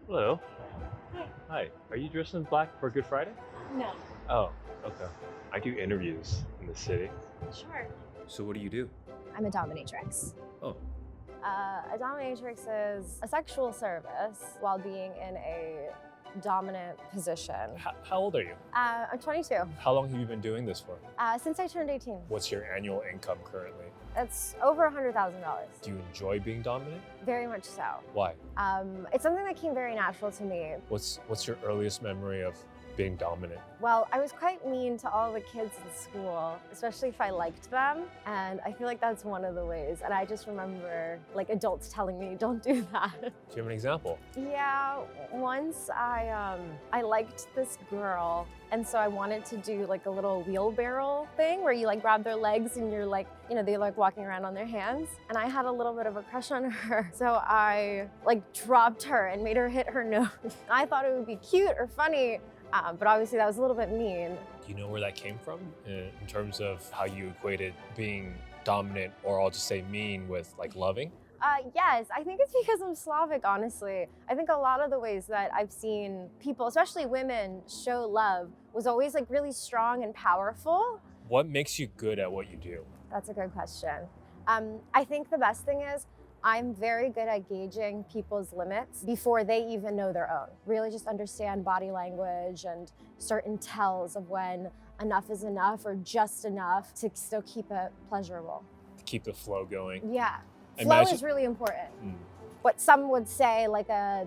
Hello. Hi. Are you dressed in black for Good Friday? No. Oh, okay. I do interviews in the city. Sure. So what do you do? I'm a dominatrix. Oh, A dominatrix is a sexual service while being in a dominant position. How old are you? I'm 22. How long have you been doing this for? Since I turned 18. What's your annual income currently? It's over $100,000. Do you enjoy being dominant? Very much so. Why? It's something that came very natural to me. What's your earliest memory of being dominant? Well, I was quite mean to all the kids in school, especially if I liked them. And I feel like that's one of the ways. And I just remember like adults telling me, don't do that. Do you have an example? Yeah, once I liked this girl, and so I wanted to do like a little wheelbarrow thing where you like grab their legs and you're like, they're like walking around on their hands. And I had a little bit of a crush on her. So I like dropped her and made her hit her nose. I thought it would be cute or funny, but obviously that was a little bit mean. Do you know where that came from in terms of how you equated being dominant, or I'll just say mean, with like loving? Yes, I think it's because I'm Slavic, honestly. I think a lot of the ways that I've seen people, especially women, show love was always like really strong and powerful. What makes you good at what you do? That's a good question. I think the best thing is I'm very good at gauging people's limits before they even know their own. Really just understand body language and certain tells of when enough is enough or just enough to still keep it pleasurable. To keep the flow going? Yeah. Flow Imagine- is really important. What some would say like a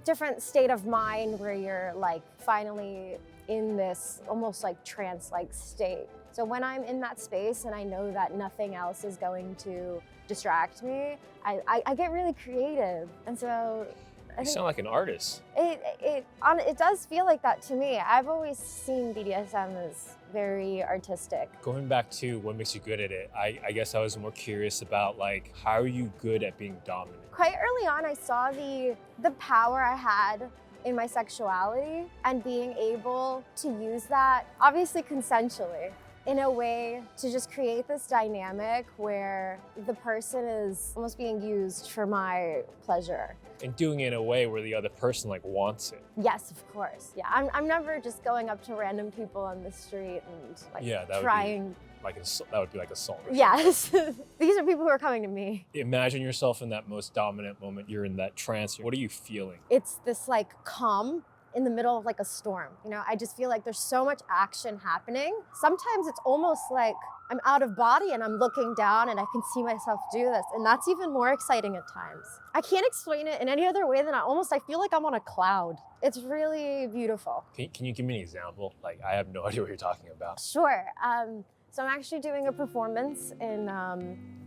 different state of mind where you're like finally in this almost like trance-like state. So when I'm in that space and I know that nothing else is going to distract me, I get really creative. And so I You think sound like an artist. it does feel like that to me. I've always seen BDSM as very artistic. Going back to what makes you good at it, I guess I was more curious about like, how are you good at being dominant? Quite early on, I saw the power I had in my sexuality and being able to use that, obviously consensually, in a way to just create this dynamic where the person is almost being used for my pleasure. And doing it in a way where the other person like wants it. Yes, of course. Yeah, I'm never just going up to random people on the street and like That trying. would be like that would be like assault. Or Yes, these are people who are coming to me. something. Imagine yourself in that most dominant moment. You're in that trance. What are you feeling? It's this like calm in the middle of like a storm. I just feel like there's so much action happening. Sometimes it's almost like I'm out of body and I'm looking down and I can see myself do this. And that's even more exciting at times. I can't explain it in any other way than I feel like I'm on a cloud. It's really beautiful. Can you give me an example? Like, I have no idea what you're talking about. Sure. So I'm actually doing a performance in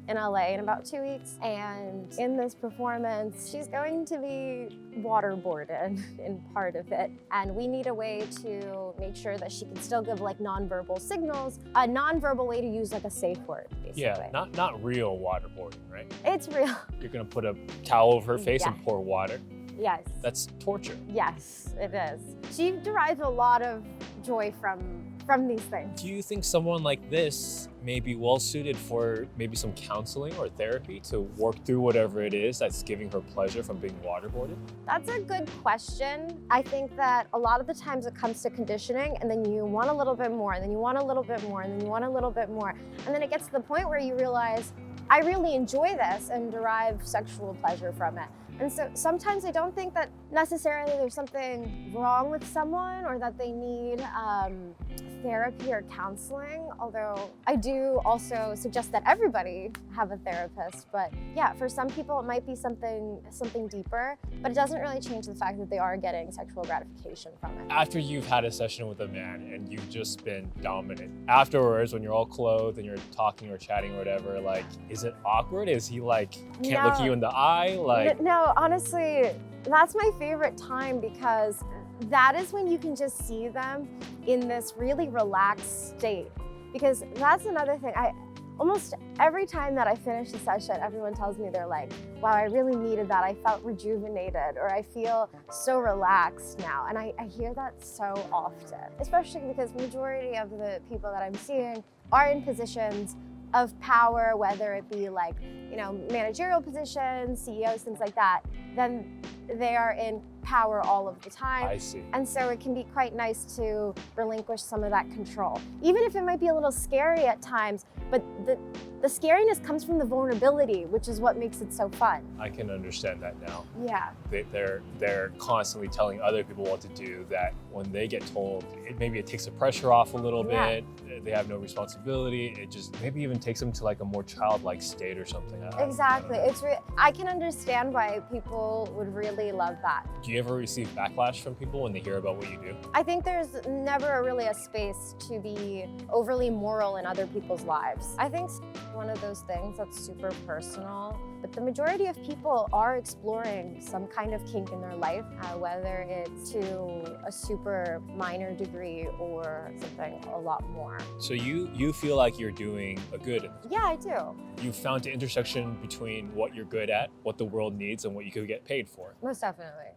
LA in about 2 weeks. And in this performance, she's going to be waterboarded in part of it. And we need a way to make sure that she can still give like nonverbal signals, a nonverbal way to use like a safe word, basically. Yeah, not real waterboarding, right? It's real. You're gonna put a towel over her face and Yeah. pour water. Yes. That's torture. Yes, it is. She derives a lot of joy from these things. Do you think someone like this may be well suited for maybe some counseling or therapy to work through whatever it is that's giving her pleasure from being waterboarded? That's a good question. I think that a lot of the times it comes to conditioning and then you want a little bit more and then you want a little bit more and then you want a little bit more. And then it gets to the point where you realize, I really enjoy this and derive sexual pleasure from it. And so sometimes I don't think that necessarily there's something wrong with someone or that they need therapy or counseling, although I do also suggest that everybody have a therapist. But yeah, for some people it might be something deeper, but it doesn't really change the fact that they are getting sexual gratification from it. After you've had a session with a man and you've just been dominant, afterwards when you're all clothed and you're talking or chatting or whatever, like, is it awkward? Is he like, can't look you in the eye? Like, No, honestly, that's my favorite time because that is when you can just see them in this really relaxed state. Because that's another thing. Almost every time that I finish a session, everyone tells me they're like, wow, I really needed that. I felt rejuvenated, or I feel so relaxed now. And I hear that so often, especially because majority of the people that I'm seeing are in positions of power, whether it be like, managerial positions, CEOs, things like that. Then they are in power all of the time. I see. And so it can be quite nice to relinquish some of that control. Even if it might be a little scary at times, but the scariness comes from the vulnerability, which is what makes it so fun. I can understand that now. Yeah. They're constantly telling other people what to do, that when they get told, maybe it takes the pressure off a little bit. They have no responsibility. It just maybe even takes them to like a more childlike state or something. Exactly. I can understand why people would really love that. Do you ever receive backlash from people when they hear about what you do? I think there's never really a space to be overly moral in other people's lives. I think one of those things that's super personal, but the majority of people are exploring some kind of kink in their life, whether it's to a super minor degree or something a lot more. So you feel like you're doing a good. Yeah, I do. You found the intersection between what you're good at, what the world needs, and what you could get paid for. Most definitely.